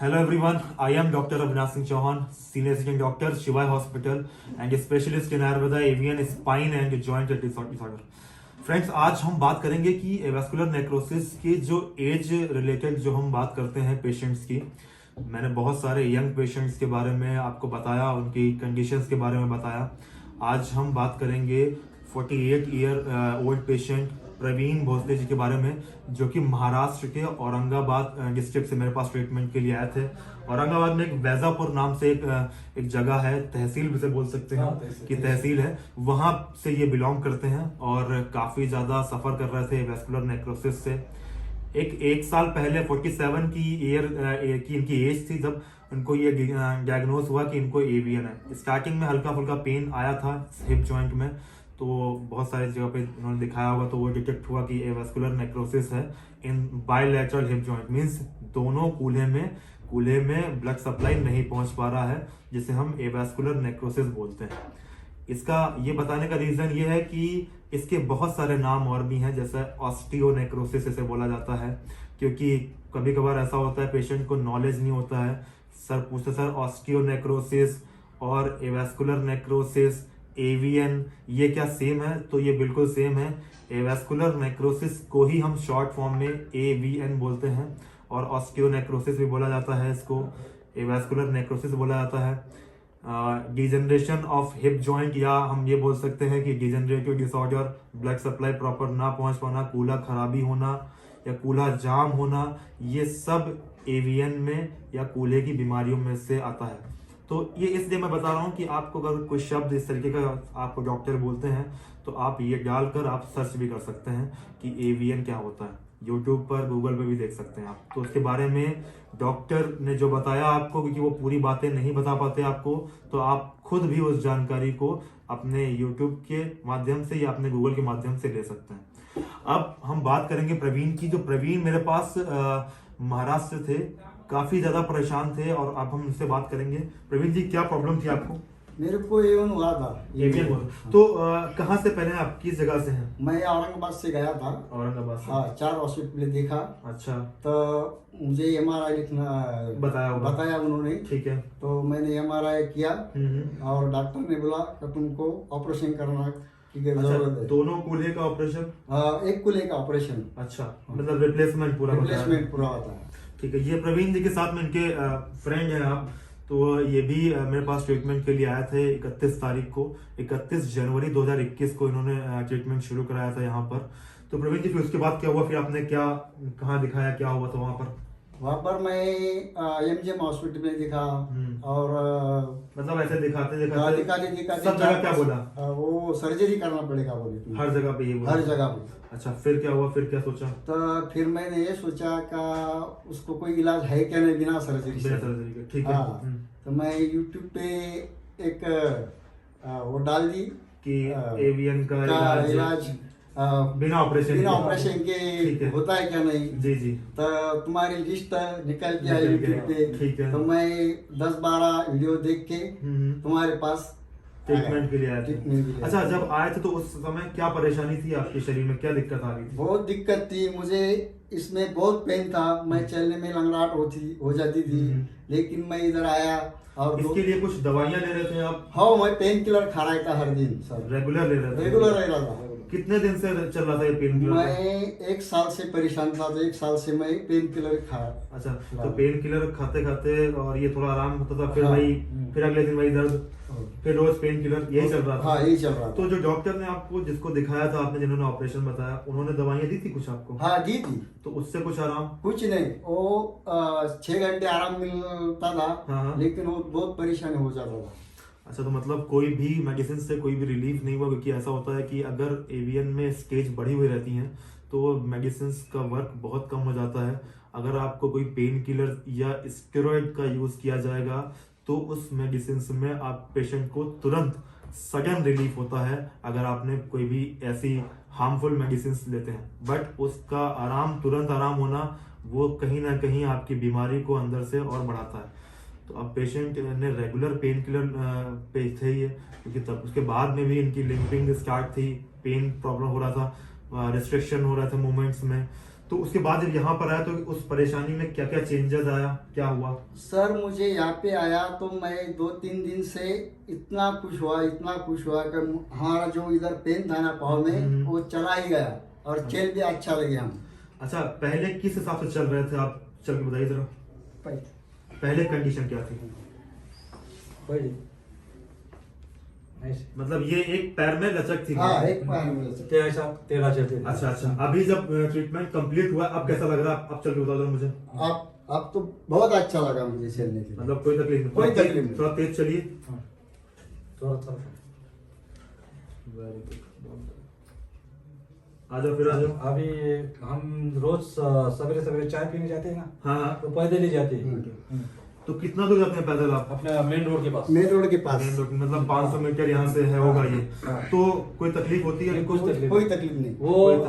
Hello everyone, I am Dr. Avinash Singh Chauhan, Senior Assistant Doctor, Shivai Hospital and Specialist in Ayurveda, Avian, Spine and Joint Disorder. Friends, आज हम बात करेंगे कि avascular necrosis के जो age related जो हम बात करते हैं पेशेंट्स की। मैंने बहुत सारे यंग पेशेंट्स के बारे में आपको बताया, उनकी कंडीशंस के बारे में बताया। आज हम बात करेंगे 48 year old patient Praveen Bhosale ji के बारे में, जो कि महाराष्ट्र के औरंगाबाद डिस्ट्रिक्ट से मेरे पास ट्रीटमेंट के लिए आए थे। औरंगाबाद में एक वैजापुर नाम से एक जगह है, तहसील भी से बोल सकते हैं कि तहसील है, वहां से ये बिलोंग करते हैं और काफी ज्यादा सफर कर रहे थे वेस्कुलर नेक्रोसिस से। एक साल पहले 47 की ईयर की इनकी एज थी जब उनको ये डायग्नोज हुआ कि इनको एवीएन है। स्टार्टिंग में हल्का फुल्का पेन आया था हिप जॉइंट में, तो बहुत सारी जगह पे उन्होंने दिखाया होगा, तो वो डिटेक्ट हुआ कि एवास्कुलर नेक्रोसिस है इन बायलैटरल हिप जॉइंट। मींस दोनों कूल्हे में ब्लड सप्लाई नहीं पहुंच पा रहा है, जिसे हम एवास्कुलर नेक्रोसिस बोलते हैं। इसका ये बताने का रीजन ये है कि इसके बहुत सारे नाम और भी हैं, जैसे ऑस्टियोनेक्रोसिस इसे बोला जाता है, क्योंकि कभी कभार ऐसा होता है पेशेंट को नॉलेज नहीं होता है। सर पूछते सर ऑस्टियोनेक्रोसिस और एवास्कुलर नेक्रोसिस एवीएन ये क्या सेम है? तो ये बिल्कुल सेम है। एवास्कुलर नेक्रोसिस को ही हम शॉर्ट फॉर्म में एवीएन बोलते हैं और ऑस्टियोनेक्रोसिस भी बोला जाता है, इसको एवास्कुलर नेक्रोसिस बोला जाता है। डिजेनरेशन ऑफ हिप जॉइंट, या हम ये बोल सकते हैं कि degenerative disorder, blood supply proper ना पहुंच पाना, कूल्हा खराबी होना या कूल्हा जाम होना, ये सब एवीएन में या कूल्हे की बीमारियों में से आता है। तो ये इसलिए मैं बता रहा हूँ कि आपको अगर कोई शब्द इस तरीके का आपको डॉक्टर बोलते हैं तो आप ये डालकर आप सर्च भी कर सकते हैं कि एवीएन क्या होता है। यूट्यूब पर, गूगल पे भी देख सकते हैं आप। तो उसके बारे में डॉक्टर ने जो बताया आपको, क्योंकि वो पूरी बातें नहीं बता पाते आपको, तो आप खुद भी उस जानकारी को अपने यूट्यूब के माध्यम से या अपने गूगल के माध्यम से ले सकते हैं। अब हम बात करेंगे प्रवीण की। जो प्रवीण मेरे पास महाराष्ट्र थे, काफी ज्यादा परेशान थे, और अब हम उनसे बात करेंगे। प्रवीण जी, क्या प्रॉब्लम थी आपको? मेरे को एवन हुआ था। एवीएन हुआ। तो कहाँ से, पहले आप किस जगह से हैं? मैं औरंगाबाद से गया था। औरंगाबाद से? हाँ, 4 हॉस्पिटल देखा। अच्छा। तो मुझे एमआरआई लिखना बताया उन्होंने। ठीक है। तो मैंने एमआरआई किया और डॉक्टर ने बोला कि तुमको ऑपरेशन करना की जरूरत है। दोनों कूल्हे का ऑपरेशन? एक कूल्हे का ऑपरेशन। अच्छा, मतलब रिप्लेसमेंट पूरा होता है। ठीक है। ये प्रवीण जी के साथ में इनके फ्रेंड हैं आप, तो ये भी मेरे पास ट्रीटमेंट के लिए आए थे 31 तारीख को। 31 जनवरी 2021 को इन्होंने ट्रीटमेंट शुरू कराया था यहाँ पर। तो प्रवीण जी, फिर उसके बाद क्या हुआ? फिर आपने कहाँ दिखाया, क्या हुआ था वहाँ पर? वहाँ पर मैं एमजीएम हॉस्पिटल में दिखा और मतलब ऐसे दिखाते सब जगह क्या बोला? वो सर्जरी करना पड़ेगा बोले। हर जगह पे ये बोला? हर जगह पे। अच्छा, फिर क्या हुआ? फिर क्या सोचा? तो फिर मैंने ये सोचा का उसको कोई इलाज है क्या नहीं बिना सर्जरी से। के? ठीक है। हाँ, तो मैं यूट्यूब पे एक वो डाल दी कि एवीएन का इलाज बिना ऑपरेशन के होता है क्या नहीं। जी जी। तो तुम्हारी लिस्ट निकल के आई यूट्यूब पे। ठीक है। तो मैं 10-12 वीडियो देख के तुम्हारे पास ट्रीटमेंट के लिए आए थे। अच्छा, जब आए थे तो उस समय क्या परेशानी थी आपके शरीर में, क्या दिक्कत आ रही थी? बहुत दिक्कत थी मुझे, इसमें बहुत पेन था। मैं चलने में लंगड़ाहट हो जाती थी। लेकिन मैं इधर आया और इसके लिए कुछ दवाइयाँ ले रहे थे आप? हाँ, मैं पेन किलर खा रहा था हर दिन सर। रेगुलर ले रहे थे? रेगुलर ले रहा था। कितने दिन से चल रहा था ये पेन किलर? मैं 1 साल से परेशान था, तो 1 साल से मैं पेन किलर खाया। अच्छा, तो पेन किलर खाते खाते और ये थोड़ा आराम होता था, फिर वही फिर अगले दिन वही दर्द, फिर रोज पेन किलर, यही चल रहा था? हाँ, यही चल रहा था। तो जो डॉक्टर ने आपको, जिसको दिखाया था आपने, जिन्होंने ऑपरेशन बताया, उन्होंने दवाइयाँ दी थी कुछ आपको? हाँ, दी थी। तो उससे कुछ आराम? कुछ नहीं, वो 6 घंटे आराम मिलता था। हाँ। लेकिन वो बहुत परेशानी हो जाता था। अच्छा, तो मतलब कोई भी मेडिसिन से कोई भी रिलीफ नहीं हुआ? क्योंकि ऐसा होता है कि अगर एवीएन में स्टेज बढ़ी हुई रहती हैं तो मेडिसिन का वर्क बहुत कम हो जाता है। अगर आपको कोई पेन किलर या स्टेरॉइड का यूज किया जाएगा तो उस मेडिसिन में आप पेशेंट को तुरंत सडन रिलीफ होता है अगर आपने कोई भी ऐसी हार्मफुल मेडिसिन लेते हैं। बट उसका तुरंत आराम होना, वो कहीं ना कहीं आपकी बीमारी को अंदर से और बढ़ाता है। तो अब पेशेंट ने रेगुलर पेन किलर पे थे ये, क्योंकि तब उसके बाद में भी इनकी लिम्पिंग स्टार्ट थी, पेन प्रॉब्लम हो रहा था, रिस्ट्रिक्शन हो रहा था मूवमेंट्स में। तो उसके बाद जब यहाँ पर आया तो उस परेशानी में क्या क्या चेंजेस आया, क्या हुआ? सर मुझे यहाँ पे आया तो मैं 2-3 दिन से इतना खुश हुआ कि हमारा जो इधर पेन था ना पाँव में वो चला ही गया और चल भी अच्छा लगे हम। अच्छा, पहले किस हिसाब से चल रहे थे आप, चल के बताइए जरा। पहले कंडीशन क्या थी? मतलब ये एक पैर में लचक थी? हाँ, एक पैर में लचक। ऐसा 13 चलते थे। अच्छा, अभी जब ट्रीटमेंट कंप्लीट हुआ अब कैसा लग रहा है? अब चल के बताओ जरा मुझे। अब तो बहुत अच्छा लगा मुझे चलने के लिए। मतलब कोई तकलीफ नहीं? कोई तकलीफ नहीं। थोड़ा तेज चलिए। थोड़ा वेरी गुड, आ जाओ फिर, आ जाओ। अभी हम रोज सवेरे सवेरे चाय पीने जाते हैं ना, हाँ, तो पैदल ही जाते हैं। तो कितना दूर जाते हैं पैदल आप? अपने मेन रोड के पास। मेन रोड के पास। मेन रोड मतलब 500 मीटर यहाँ से है होगा ये। हाँ। तो कोई तकलीफ होती है? नहीं, कुछ तकलीफ कोई तकलीफ नहीं। वो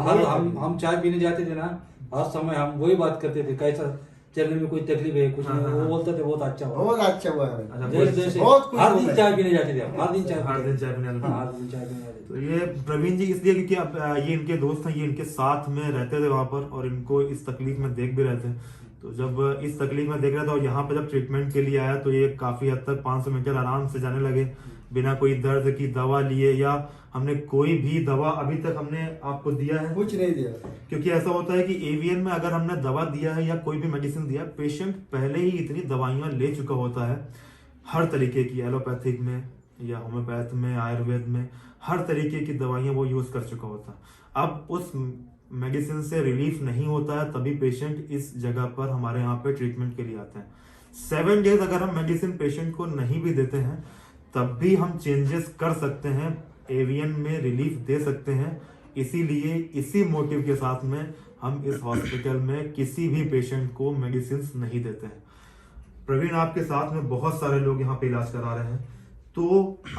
हम चाय पीने जाते थे ना, हर समय हम वही बात करते थे, कैसा चलने में कोई तकलीफ है कुछ नहीं। वो बोलते थे बहुत अच्छा हुआ, बहुत अच्छा हुआ है। अच्छा, जैसे बहुत खुश हर हो दिन गए। चाय पीने जाते थे हम, हर दिन चाय हर दिन चाय पीने जाते थे। हाँ, हर दिन चाय पीने जाते थे। तो ये प्रवीण जी इसलिए क्योंकि अब ये इनके दोस्त हैं, ये इनके साथ में रहते थे वहां पर और इनको इस तकलीफ में देख भी रहे थे। तो जब इस तकलीफ में देख रहा था और यहाँ पर जब ट्रीटमेंट के लिए आया तो ये काफी हद तक 500 मीटर आराम से जाने लगे बिना कोई दर्द की दवा लिए, या हमने कोई भी दवा अभी तक हमने आपको दिया है? कुछ नहीं दिया। क्योंकि ऐसा होता है कि एवीएन में अगर हमने दवा दिया है या कोई भी मेडिसिन दिया, पेशेंट पहले ही इतनी दवाइयां ले चुका होता है हर तरीके की, एलोपैथिक में या होम्योपैथ में, आयुर्वेद में, हर तरीके की दवाइयां वो यूज कर चुका होता है। अब उस मेडिसिन से रिलीफ नहीं होता है तभी पेशेंट इस जगह पर हमारे यहाँ पे ट्रीटमेंट के लिए आते हैं। 7 डेज अगर हम मेडिसिन पेशेंट को नहीं भी देते हैं तब भी हम चेंजेस कर सकते हैं, एवीएन में रिलीफ दे सकते हैं। इसीलिए इसी मोटिव के साथ में हम इस हॉस्पिटल में किसी भी पेशेंट को मेडिसिन नहीं देते हैं। प्रवीण, आपके साथ में बहुत सारे लोग यहाँ पे इलाज करा रहे हैं, तो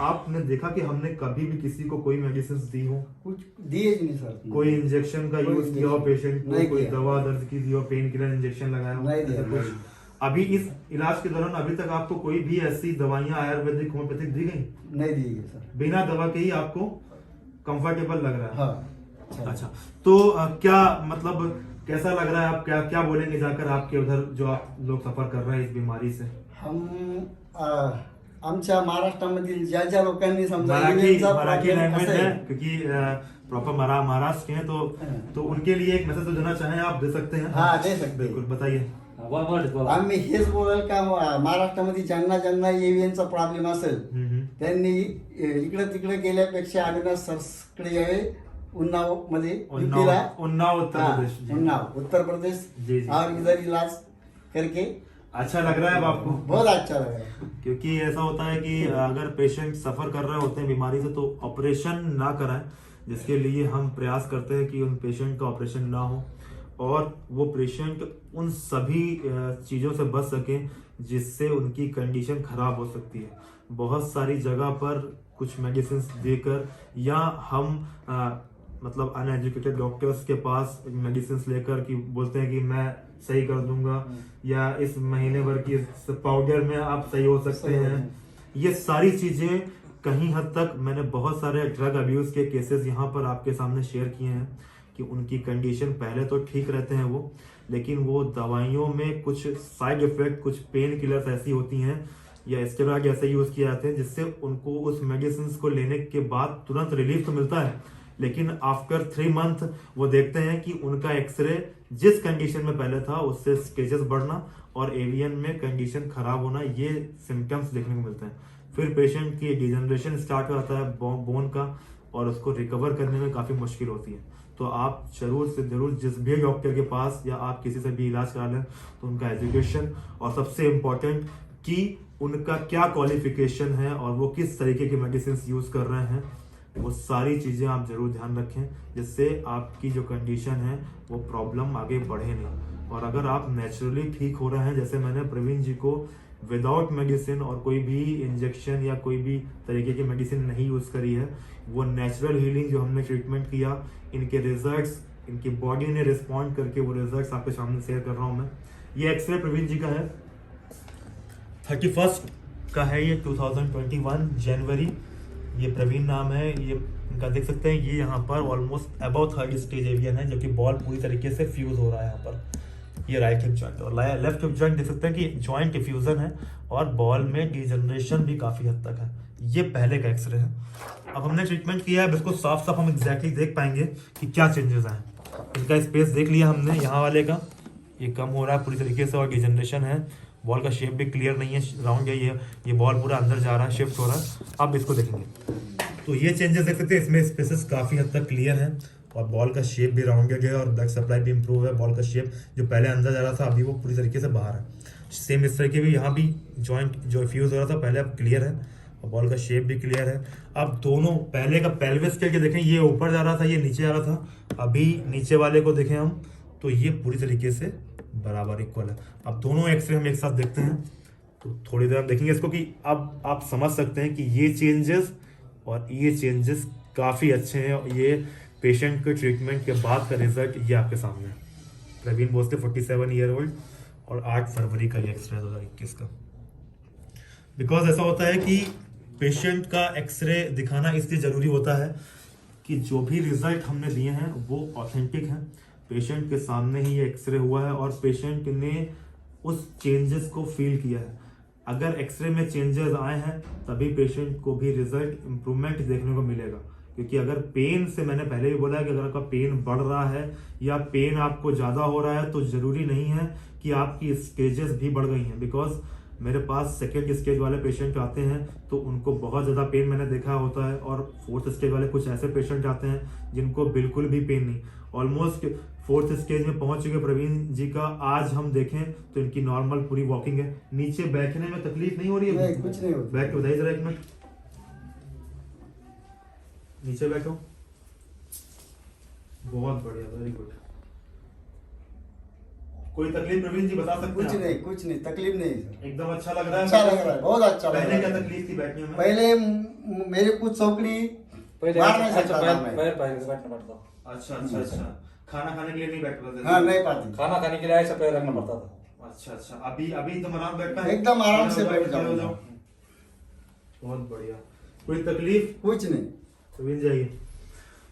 आपने देखा कि हमने कभी भी किसी को कोई मेडिसिन दी हो? कुछ दिए नहीं सर। कोई इंजेक्शन का कोई यूज किया हो पेशेंट को? नहीं कोई किया। दवा दर्द की दी हो, पेन किलर इंजेक्शन लगाया हो? नहीं दिया, ऐसा कुछ? नहीं। अभी इस इलाज के दौरान अभी तक आपको कोई भी ऐसी दवाइयां आयुर्वेदिक होम्योपैथिक दी गई? नहीं दिए सर। बिना दवा के ही आपको कंफर्टेबल लग रहा है? हाँ। अच्छा, तो क्या मतलब कैसा लग रहा है? आप क्या क्या बोलेंगे जाकर आपके उधर जो आप लोग सफर कर रहे हैं इस बीमारी से? आमच्या महाराष्ट्रामधील ज्या ज्या लोकांनी समजा मराठी EVN चा मराठी problem लैंग्वेज असेल, है क्योंकि प्रॉपर महाराष्ट्र के हैं, तो उनके लिए एक मैसेज देना चाहें आप, दे सकते हैं? हाँ, दे सकते हैं। बिल्कुल, बताइए। बोला आम्ही हेच बोलाल का महाराष्ट्रामध्ये ज्यांना ज्यांना EVN चा प्रॉब्लेम असेल त्यांनी इकडे तिकडे गेल्यापेक्षा आम्ही ना सरकडे यावे उन्नाव मध्ये यूपीला, उन्नाव उत्तर हाँ, प्रदेश। जी। उन्नाव उत्तर प्रदेश, जी, जी। और इधर इलाज करके अच्छा लग रहा है अब आपको? बहुत अच्छा लग रहा है। क्योंकि ऐसा होता है कि अगर पेशेंट सफर कर रहे होते हैं बीमारी से तो ऑपरेशन ना कराएं, जिसके लिए हम प्रयास करते हैं कि उन पेशेंट का ऑपरेशन ना हो और वो पेशेंट उन सभी चीज़ों से बच सके जिससे उनकी कंडीशन खराब हो सकती है। बहुत सारी जगह पर कुछ मेडिसिन देकर या हम मतलब अनएजुकेटेड डॉक्टर्स के पास मेडिसिन लेकर कि बोलते हैं कि मैं सही कर दूंगा या इस महीने भर की पाउडर में आप सही हो सकते हैं। ये सारी चीजें कहीं हद तक मैंने बहुत सारे ड्रग अब्यूज के केसेस यहाँ पर आपके सामने शेयर किए हैं कि उनकी कंडीशन पहले तो ठीक रहते हैं वो, लेकिन वो दवाइयों में कुछ साइड इफेक्ट, कुछ पेन किलर्स ऐसी होती हैं या स्टेरॉइड ऐसे यूज किए जाते हैं जिससे उनको उस मेडिसिन को लेने के बाद तुरंत रिलीफ तो मिलता है, लेकिन आफ्टर 3 मंथ वो देखते हैं कि उनका एक्सरे जिस कंडीशन में पहले था उससे स्टेजेस बढ़ना और एवीएन में कंडीशन खराब होना, ये सिम्टम्स देखने को मिलते हैं। फिर पेशेंट की डिजनरेशन स्टार्ट हो जाता है बोन का और उसको रिकवर करने में काफ़ी मुश्किल होती है। तो आप जरूर से जरूर जिस भी डॉक्टर के पास या आप किसी से भी इलाज करा लें तो उनका एजुकेशन और सबसे इम्पोर्टेंट कि उनका क्या क्वालिफिकेशन है और वो किस तरीके की मेडिसिन यूज कर रहे हैं, वो सारी चीज़ें आप जरूर ध्यान रखें जिससे आपकी जो कंडीशन है वो प्रॉब्लम आगे बढ़े नहीं। और अगर आप नेचुरली ठीक हो रहे हैं, जैसे मैंने प्रवीण जी को विदाउट मेडिसिन और कोई भी इंजेक्शन या कोई भी तरीके की मेडिसिन नहीं यूज़ करी है, वो नेचुरल हीलिंग जो हमने ट्रीटमेंट किया, इनके रिजल्ट्स, इनकी बॉडी ने रिस्पॉन्ड करके वो रिजल्ट्स आपके सामने शेयर कर रहा हूँ मैं। ये एक्सरे प्रवीण जी का है, 31 का है ये, 2021 जनवरी ये प्रवीण नाम है, ये इनका देख सकते हैं, ये यहाँ पर almost about 3rd stage avian है, जबकि बॉल पूरी तरीके से फ्यूज हो रहा है यहाँ पर। ये राइट हिप जॉइंट और लेफ्ट हिप जॉइंट देख सकते हैं कि जॉइंट डिफ्यूजन है और बॉल में डिजनरेशन भी काफ़ी हद तक है। ये पहले का एक्सरे है। अब हमने ट्रीटमेंट किया है, अब इसको साफ साफ हम एग्जैक्टली देख पाएंगे कि क्या चेंजेस आए। इसका स्पेस देख लिया हमने, यहाँ वाले का ये कम हो रहा है पूरी तरीके से और डिजनरेशन है। बॉल का शेप भी क्लियर नहीं है, राउंड है ये बॉल पूरा अंदर जा रहा है, शिफ्ट हो रहा है। अब इसको देखेंगे तो ये चेंजेस देख सकते हैं, इसमें स्पेसेस काफ़ी हद तक क्लियर है और बॉल का शेप भी राउंडेड है और ब्लड सप्लाई भी इंप्रूव है। बॉल का शेप जो पहले अंदर जा रहा था अभी वो पूरी तरीके से बाहर है। सेम इस तरह के भी यहाँ भी जॉइंट जो फ्यूज हो रहा था पहले अब क्लियर है और बॉल का शेप भी क्लियर है। अब दोनों पहले का पेल्विस के देखें, ये ऊपर जा रहा था, ये नीचे जा रहा था। अभी नीचे वाले को देखें हम तो ये पूरी तरीके से बराबर इक्वल है। अब दोनों एक्सरे हम एक साथ देखते हैं तो थोड़ी देर आप देखेंगे इसको कि अब आप समझ सकते हैं कि ये चेंजेस और ये चेंजेस काफ़ी अच्छे हैं और ये पेशेंट के ट्रीटमेंट के बाद का रिजल्ट ये आपके सामने है। प्रवीण भोसले 47 ईयर ओल्ड और 8 फरवरी का ये एक्सरे 2021 का। बिकॉज ऐसा होता है कि पेशेंट का एक्सरे दिखाना इसलिए ज़रूरी होता है कि जो भी रिजल्ट हमने दिए हैं वो ऑथेंटिक हैं, पेशेंट के सामने ही ये एक्सरे हुआ है और पेशेंट ने उस चेंजेस को फील किया है। अगर एक्सरे में चेंजेस आए हैं तभी पेशेंट को भी रिजल्ट इम्प्रूवमेंट देखने को मिलेगा। क्योंकि अगर पेन से, मैंने पहले भी बोला है कि अगर आपका पेन बढ़ रहा है या पेन आपको ज़्यादा हो रहा है तो ज़रूरी नहीं है कि आपकी स्टेजेस भी बढ़ गई हैं। बिकॉज मेरे पास 2nd स्टेज वाले पेशेंट आते हैं तो उनको बहुत ज़्यादा पेन मैंने देखा होता है और 4th स्टेज वाले कुछ ऐसे पेशेंट आते हैं जिनको बिल्कुल भी पेन नहीं। ऑलमोस्ट 4th स्टेज में पहुंच चुके प्रवीण जी का आज हम देखें तो इनकी नॉर्मल पूरी वॉकिंग है। नीचे बैठने में तकलीफ नहीं हो रही है? नहीं, कुछ नहीं होता। बैठ के बताइए जरा 1 मिनट, नीचे बैठो। बहुत बढ़िया, वेरी गुड। कोई तकलीफ प्रवीण जी बता सकते हैं? कुछ नहीं, तकलीफ नहीं सर। एकदम अच्छा लग रहा है? अच्छा लग रहा है, बहुत अच्छा लग रहा पहले है। क्या तकलीफ थी बैठने में? पहले मेरे कुछ चौकड़ी पहले बाहर नहीं अच्छा सकता था मैं। पैर पैर के बैठना पड़ता। अच्छा। खाना खाने के लिए नहीं बैठ पाते? हाँ, नहीं पाती। खाना खाने के लिए ऐसा पैर रखना पड़ता था। अच्छा। अभी एकदम आराम बैठता है? एकदम आराम से बैठ खड़े हो जाऊँ। बहुत बढ़िया। कोई तकलीफ? कुछ नहीं। प्रवीण जाइए।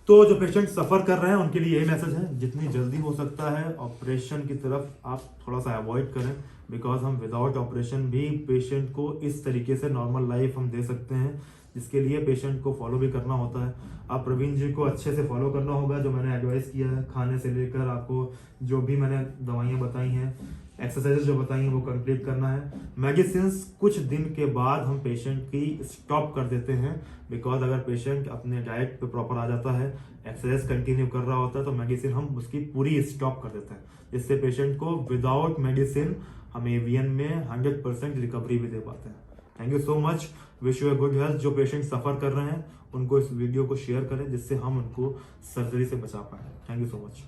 तो जो पेशेंट सफ़र कर रहे हैं उनके लिए यही मैसेज है, जितनी जल्दी हो सकता है ऑपरेशन की तरफ आप थोड़ा सा अवॉइड करें। बिकॉज हम विदाउट ऑपरेशन भी पेशेंट को इस तरीके से नॉर्मल लाइफ हम दे सकते हैं, जिसके लिए पेशेंट को फॉलो भी करना होता है। आप प्रवीण जी को अच्छे से फॉलो करना होगा, जो मैंने एडवाइस किया है, खाने से लेकर आपको जो भी मैंने दवाइयाँ बताई हैं, एक्सरसाइजेस जो बताई हैं वो कंप्लीट करना है। मेडिसिन्स कुछ दिन के बाद हम पेशेंट की स्टॉप कर देते हैं। बिकॉज अगर पेशेंट अपने डाइट पे प्रॉपर आ जाता है, एक्सरसाइज कंटिन्यू कर रहा होता है तो मेडिसिन हम उसकी पूरी स्टॉप कर देते हैं, जिससे पेशेंट को विदाउट मेडिसिन हम एवीएन में 100% रिकवरी भी दे पाते हैं। Thank you so much, wish you a good health. जो पेशेंट सफ़र कर रहे हैं उनको इस वीडियो को शेयर करें जिससे हम उनको सर्जरी से बचा पाएँ। Thank you so much.